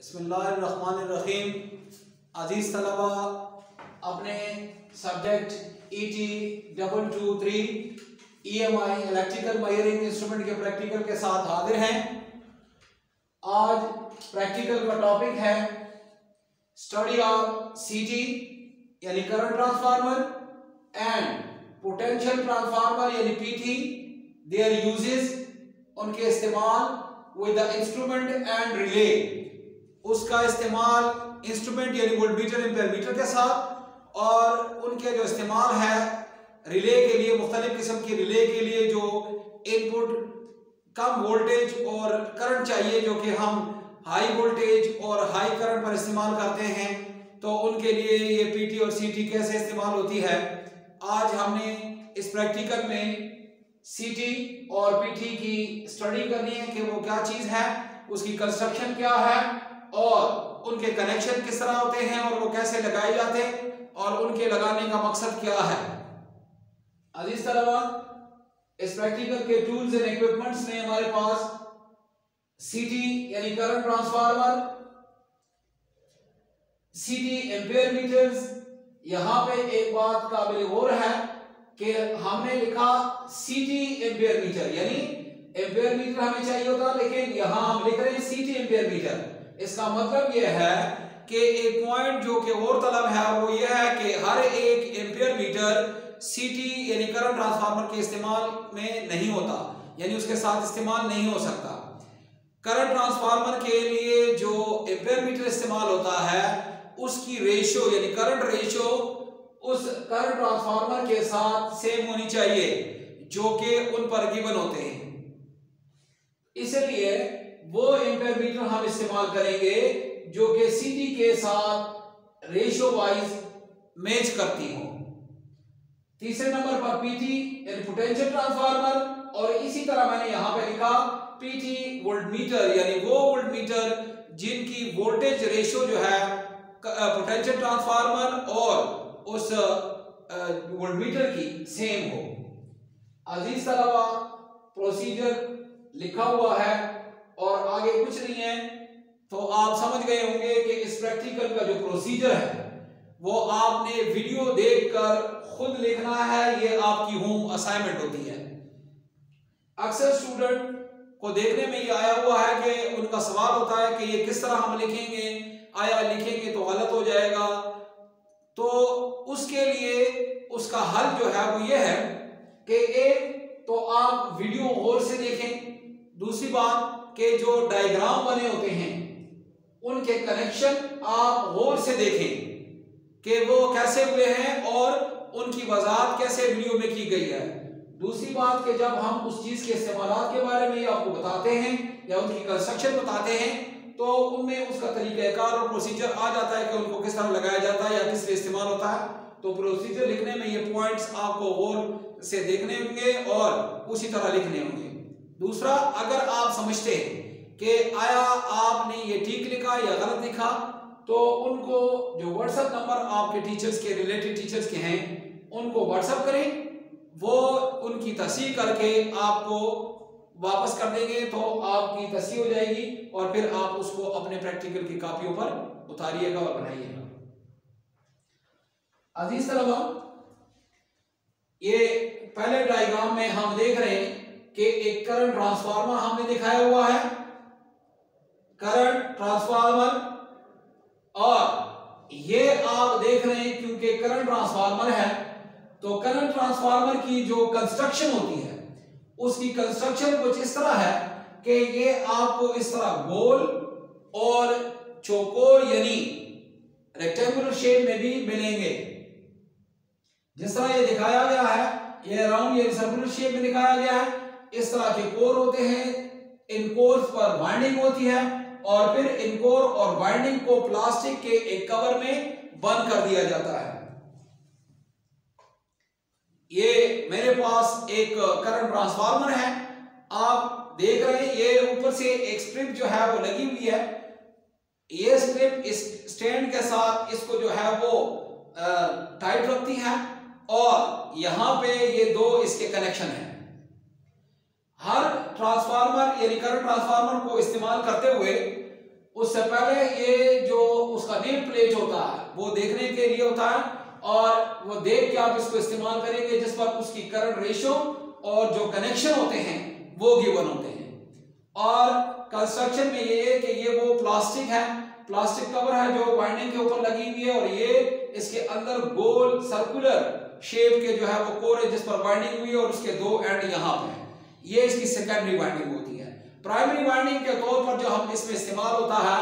बिस्मिल्लाहिर्रहमानिर्रहीम। अजीज़ तलबा, अपने subject ET223 EMI electrical wiring instrument के प्रैक्टिकल के साथ हाजिर हैं। आज प्रैक्टिकल का टॉपिक है स्टडी ऑफ CT यानी current transformer and potential transformer यानी PT, देयर यूजेस, उनके इस्तेमाल, with the instrument and relay, उसका इस्तेमाल इंस्ट्रूमेंट यानी वोल्टमीटर एम्पेयरमीटर के साथ, और उनके जो इस्तेमाल है रिले के लिए, मुख्तलिफ किस्म की रिले के लिए जो इनपुट कम वोल्टेज और करंट चाहिए, जो कि हम हाई वोल्टेज और हाई करंट पर इस्तेमाल करते हैं, तो उनके लिए ये PT और CT कैसे इस्तेमाल होती है। आज हमने इस प्रैक्टिकल में CT और PT की स्टडी करनी है कि वो क्या चीज़ है, उसकी कंस्ट्रक्शन क्या है और उनके कनेक्शन किस तरह होते हैं और वो कैसे लगाए जाते हैं और उनके लगाने का मकसद क्या है। अजीज तलबा, इस प्रैक्टिकल के टूल्स एंड इक्विपमेंट्स में हमारे पास CT यानी current transformer, CT ampere meters. यहां पे एक बात काबिल गौर है कि हमने लिखा CT एम्पेयर मीटर, यानी एम्पेयर मीटर हमें चाहिए होता, लेकिन यहां हम लिख रहे हैं CT एम्पेयर मीटर। इसका मतलब यह है कि एक पॉइंट जो कि और तलब है वो यह है कि हर एक एम्पेयर मीटर CT यानी करंट ट्रांसफार्मर के इस्तेमाल में नहीं होता, यानी उसके साथ इस्तेमाल नहीं हो सकता। करंट ट्रांसफार्मर के लिए जो एम्पेयर मीटर इस्तेमाल होता है उसकी रेशो यानी करंट रेशो उस करंट ट्रांसफार्मर के साथ सेम होनी चाहिए जो कि उन पर गिवन होते हैं। इसलिए वो एम्पेयर मीटर हम इस्तेमाल करेंगे जो कि CT के साथ रेशो वाइज मैच करती हो। तीसरे नंबर पर PT यानी पोटेंशियल ट्रांसफार्मर, और इसी तरह मैंने यहां पे लिखा PT वोल्टमीटर यानी वो वोल्टमीटर जिनकी वोल्टेज रेशो जो है पोटेंशियल ट्रांसफार्मर और उस वोल्टमीटर की सेम हो। अजीज तलबा, प्रोसीजर लिखा हुआ है और आगे कुछ नहीं है, तो आप समझ गए होंगे कि इस प्रैक्टिकल का जो प्रोसीजर है वो आपने वीडियो देखकर खुद लिखना है। ये आपकी होम असाइनमेंट होती है। अक्सर स्टूडेंट को देखने में ये आया हुआ है कि उनका सवाल होता है कि ये किस तरह हम लिखेंगे, आया लिखेंगे तो गलत हो जाएगा। तो उसके लिए उसका हल जो है वो ये है कि एक तो आप वीडियो गौर से देखें, दूसरी बात कि जो डायग्राम बने होते हैं उनके कनेक्शन आप गौर से देखें कि वो कैसे हुए हैं और उनकी वजाहत कैसे वीडियो में की गई है। दूसरी बात कि जब हम उस चीज के इस्तेमाल के बारे में आपको बताते हैं या उनकी कंस्ट्रक्शन बताते हैं तो उनमें उसका तरीक़ाकार और प्रोसीजर आ जाता है कि उनको किस तरह लगाया जाता है या किस लिए इस्तेमाल होता है। तो प्रोसीजर लिखने में ये पॉइंट्स आपको गौर से देखने होंगे और उसी तरह लिखने होंगे। दूसरा, अगर आप समझते हैं कि आया आपने ये ठीक लिखा या गलत लिखा, तो उनको जो व्हाट्सएप नंबर आपके टीचर्स के, रिलेटेड टीचर्स के हैं, उनको व्हाट्सएप करें, वो उनकी तस्दीक करके आपको वापस कर देंगे, तो आपकी तस्दीक हो जाएगी और फिर आप उसको अपने प्रैक्टिकल की कॉपियों पर उतारिएगा और बनाइएगा। अजीज तलबा, ये पहले डायग्राम में हम देख रहे हैं कि एक करंट ट्रांसफार्मर हमने दिखाया हुआ है, करंट ट्रांसफार्मर, और ये आप देख रहे हैं क्योंकि करंट ट्रांसफार्मर है तो करंट ट्रांसफार्मर की जो कंस्ट्रक्शन होती है उसकी कंस्ट्रक्शन कुछ इस तरह है कि ये आपको इस तरह गोल और चौकोर यानी रेक्टेंगुलर शेप में भी मिलेंगे। जिस तरह ये दिखाया गया है, ये राउंड यानी सर्कुलर शेप में दिखाया गया है। इस तरह के कोर होते हैं, इन कोर्स पर वाइंडिंग होती है और फिर इन कोर और वाइंडिंग को प्लास्टिक के एक कवर में बंद कर दिया जाता है। ये मेरे पास एक करंट ट्रांसफार्मर है, आप देख रहे हैं। ये ऊपर से एक स्ट्रिप जो है वो लगी हुई है। ये स्ट्रिप इस स्टैंड के साथ इसको जो है वो टाइट रखती है और यहां पे ये दो इसके कनेक्शन हैं। हर ट्रांसफार्मर यानी करंट ट्रांसफार्मर को इस्तेमाल करते हुए उससे पहले ये जो उसका नेम प्लेट होता है वो देखने के लिए होता है, और वो देख के आप इसको इस्तेमाल करेंगे जिस पर उसकी करंट रेशियो और जो कनेक्शन होते हैं वो गिवन होते हैं। और कंस्ट्रक्शन में ये है कि ये वो प्लास्टिक है, प्लास्टिक कवर है जो वाइंडिंग के ऊपर लगी हुई है, और ये इसके अंदर गोल सर्कुलर शेप के जो है वो कोर है जिस पर वाइंडिंग हुई है, और उसके दो एंड यहाँ पे है। ये इसकी सेकेंडरी वाइंडिंग होती है। प्राइमरी वाइंडिंग के तौर पर जो हम इसमें इस्तेमाल होता है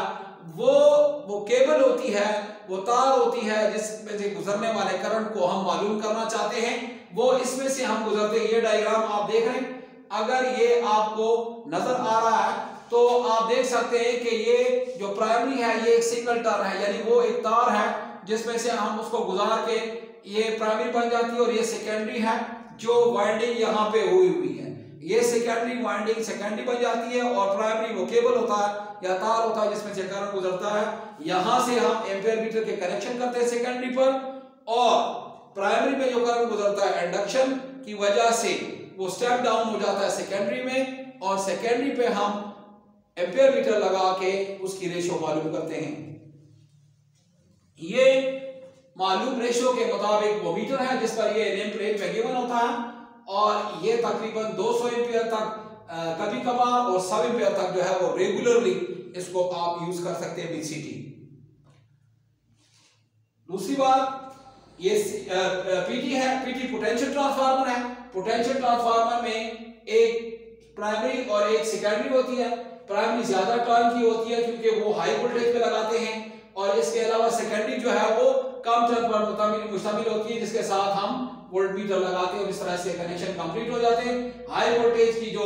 वो केबल होती है, वो तार होती है जिसमें से गुजरने वाले करंट को हम मालूम करना चाहते हैं, वो इसमें से हम गुजरते हैं। ये डायग्राम आप देख रहे हैं, अगर ये आपको नजर आ रहा है तो आप देख सकते हैं कि ये जो प्राइमरी है ये एक सिंगल टर्न है, यानी वो एक तार है जिसमें से हम उसको गुजार के ये प्राइमरी बन जाती है, और ये सेकेंडरी है जो वाइंडिंग यहाँ पे हुई है। ये सेकेंडरी वाइंडिंग सेकेंडरी बन जाती है, और प्राइमरी वो केबल होता है या तार होता है जिसमें से करंट गुजरता है। यहां से हम एम्पीयर मीटर के कनेक्शन करते हैं सेकेंडरी पर, और प्राइमरी में जो करंट गुजरता है इंडक्शन की वजह से वो स्टेप डाउन हो जाता है सेकेंडरी में, और सेकेंडरी पे हम एम्पीयर मीटर लगा के उसकी रेशियो मालूम करते हैं। ये मालूम रेशियो के मुताबिक वो मीटर है जिस पर ये नेम प्लेट में गिवन होता है, और ये तकरीबन 200 एम्पीयर तक कभी कभार और 100 एम्पीयर तक जो है वो रेगुलरली इसको आप यूज कर सकते हैं बीसीटी। दूसरी बात ये पीटी है, पीटी पोटेंशियल ट्रांसफार्मर है। पोटेंशियल ट्रांसफार्मर में एक प्राइमरी और एक सेकेंडरी होती है। प्राइमरी ज्यादा टर्न की होती है क्योंकि वो हाई वोल्टेज पे लगाते हैं, और इसके अलावा सेकेंडरी जो है वो कम टर्न पर मुश्तमिल होती है जिसके साथ हम वोल्ट मीटर लगाते हैं, और इस तरह से कनेक्शन कंप्लीट हो जाते हैं। हाई वोल्टेज की जो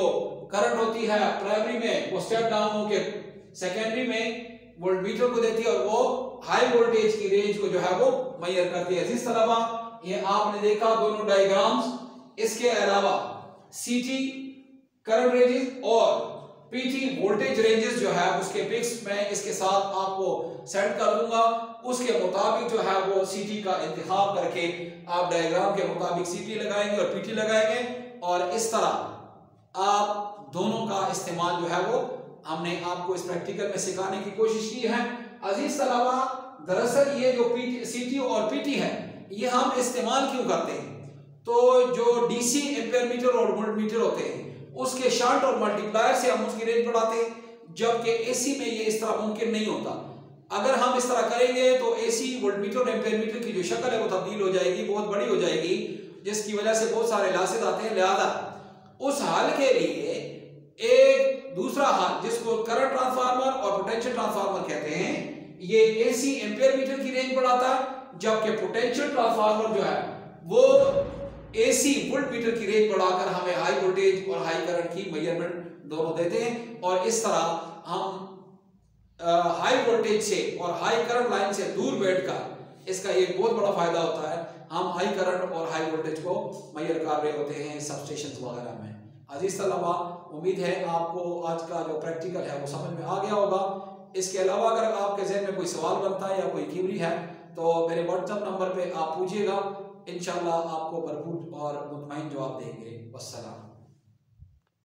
करंट होती है प्राइमरी में वो स्टेप डाउन होकर सेकेंडरी में वोल्ट मीटर को देती है, और वो हाई वोल्टेज की रेंज को जो है वो मेजर करती है। इस तरह ये आपने देखा दोनों डायग्राम्स। इसके अलावा सीटी करंट रेंजेस और पीटी वोल्टेज रेंजेस जो है उसके पिक्स मैं इसके साथ आपको सेंड कर दूंगा। उसके मुताबिक जो है वो सीटी का इंतखाब करके आप डायग्राम के मुताबिक सीटी लगाएंगे और पीटी लगाएंगे, और इस तरह आप दोनों का इस्तेमाल जो है वो हमने आपको इस प्रैक्टिकल में सिखाने की कोशिश की है। अजीज तलबा, दरअसल ये जो सीटी और पीटी है ये हम इस्तेमाल क्यों करते हैं? तो जो डीसी एम्पीयर मीटर और वोल्ट मीटर होते हैं उसके शंट और मल्टीप्लायर से हम उसकी रेंज बढ़ाते हैं, जबकि एसी में ये इस तरह मुमकिन नहीं होता। अगर हम इस तरह करेंगे तो एसी वोल्ट मीटर और एम्पीयर मीटर की जो शक्ल है वो तब्दील हो जाएगी, बहुत बड़ी हो जाएगी, जिसकी वजह से बहुत सारे लॉसेस आते हैं। लिहाजा उस हल के लिए एक दूसरा हल जिसको करंट ट्रांसफार्मर और पोटेंशियल ट्रांसफार्मर कहते हैं, ये एसी एम्पीयर मीटर की रेंज बढ़ाता है, जबकि पोटेंशियल ट्रांसफार्मर जो है वो एसी वोल्ट मीटर की रेंज बढ़ाकर हमें हाई वोल्टेज और हाई करंट की मेजरमेंट दोनों देते हैं। और इस तरह हम हाई वोल्टेज से और हाई करंट लाइन से दूर बैठकर इसका एक बहुत बड़ा फायदा होता है, हम हाई करंट और हाई वोल्टेज को मेजर कर रहे होते हैं सबस्टेशन वगैरह में। अजीज तलबा, उम्मीद है आपको आज का जो प्रैक्टिकल है वो समझ में आ गया होगा। इसके अलावा अगर आपके जहन में कोई सवाल बनता है या कोई क्वेरी है तो मेरे व्हाट्सएप नंबर पे आप पूछिएगा, इंशाल्लाह आपको भरपूर और मुतमईन जवाब देंगे। वस्सलाम।